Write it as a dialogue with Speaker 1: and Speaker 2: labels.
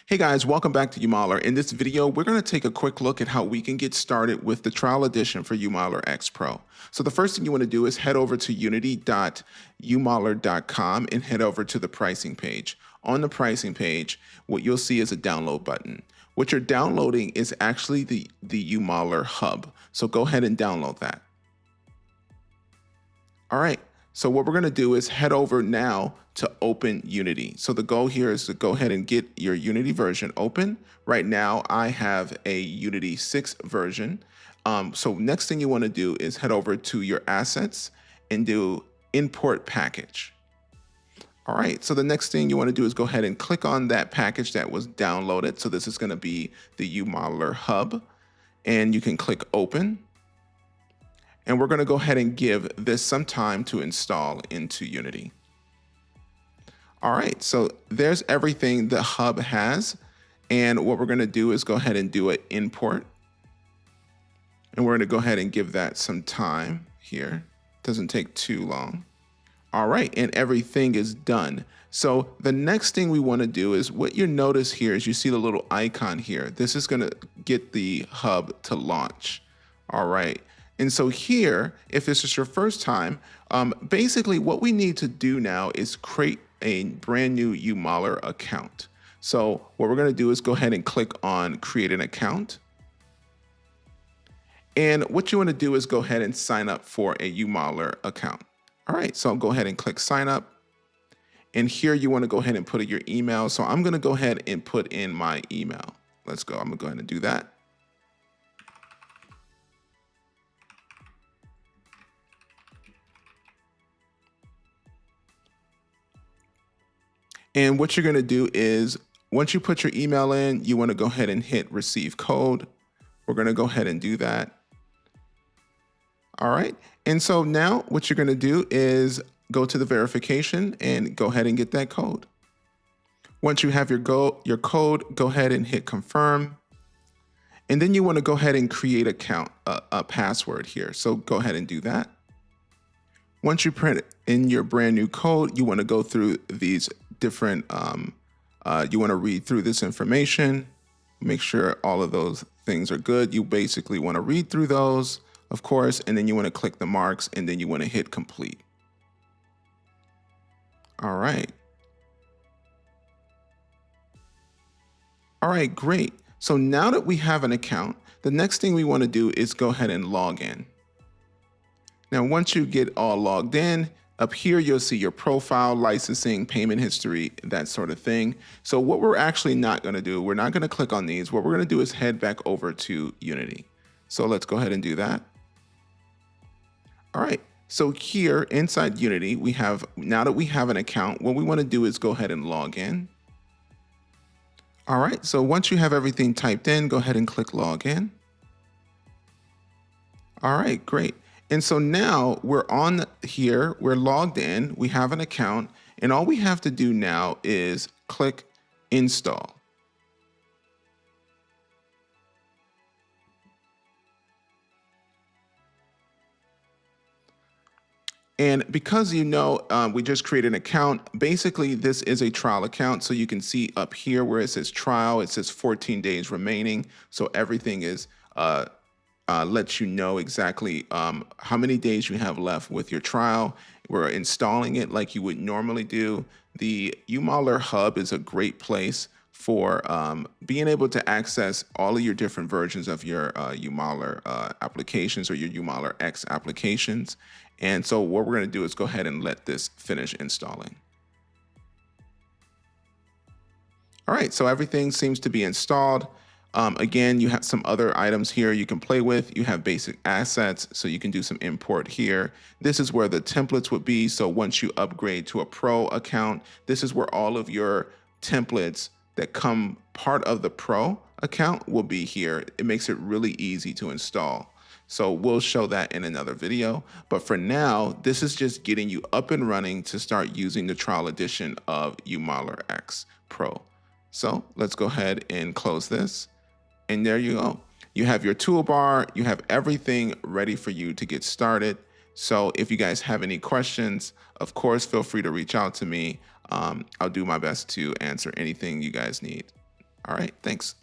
Speaker 1: Hey guys, welcome back to UModeler. In this video, we're going to take a quick look at how we can get started with the trial edition for UModeler X Pro. So the first thing you want to do is head over to unity.umodeler.com and head over to the pricing page. On the pricing page, what you'll see is a download button. What you're downloading is actually the UModeler Hub. So go ahead and download that. All right. So what we're going to do is head over now to open Unity. So the goal here is to go ahead and get your Unity version open. Right now, I have a Unity 6 version. So next thing you want to do is head over to your assets and do import package. All right, so the next thing you want to do is go ahead and click on that package that was downloaded. So this is going to be the UModeler Hub, and you can click open. And we're going to go ahead and give this some time to install into Unity. All right, so there's everything the Hub has. And what we're going to do is go ahead and do an import. And we're going to go ahead and give that some time here. Doesn't take too long. All right, and everything is done. So the next thing we want to do is what you notice here is you see the little icon here. This is going to get the Hub to launch. All right. And so here, if this is your first time, basically what we need to do now is create a brand new UModeler account. So what we're going to do is go ahead and click on create an account. And what you want to do is go ahead and sign up for a UModeler account. All right, so I'll go ahead and click sign up. And here you want to go ahead and put in your email. So I'm going to go ahead and put in my email. Let's go. I'm going to go ahead and do that. And what you're going to do is once you put your email in, you want to go ahead and hit receive code. We're going to go ahead and do that. All right. And so now what you're going to do is go to the verification and go ahead and get that code. Once you have your code, go ahead and hit confirm. And then you want to go ahead and create a password here. So go ahead and do that. Once you print in your brand new code, you want to go through these different, you want to read through this information, make sure all of those things are good. You basically want to read through those, of course, and then you want to click the marks and then you want to hit complete. All right. All right, great. So now that we have an account, the next thing we want to do is go ahead and log in. Now, once you get all logged in, up here, you'll see your profile, licensing, payment history, that sort of thing. So what we're actually not going to do, we're not going to click on these. What we're going to do is head back over to Unity. So let's go ahead and do that. All right. So here inside Unity, now that we have an account, what we want to do is go ahead and log in. All right. So once you have everything typed in, go ahead and click log in. All right, great. And so now we're on here, we're logged in, we have an account, and all we have to do now is click install. And because we just created an account, basically this is a trial account. So you can see up here where it says trial, it says 14 days remaining. So everything is lets you know exactly how many days you have left with your trial. We're installing it like you would normally do. The UModeler Hub is a great place for being able to access all of your different versions of your UModeler applications or your UModeler X applications. And so what we're going to do is go ahead and let this finish installing. All right, so everything seems to be installed. Again, you have some other items here you can play with. You have basic assets, so you can do some import here. This is where the templates would be. So once you upgrade to a pro account, this is where all of your templates that come part of the pro account will be here. It makes it really easy to install. So we'll show that in another video. But for now, this is just getting you up and running to start using the trial edition of UModeler X Pro. So let's go ahead and close this. And there you go. You have your toolbar, you have everything ready for you to get started. So if you guys have any questions, of course, feel free to reach out to me. I'll do my best to answer anything you guys need. All right, thanks.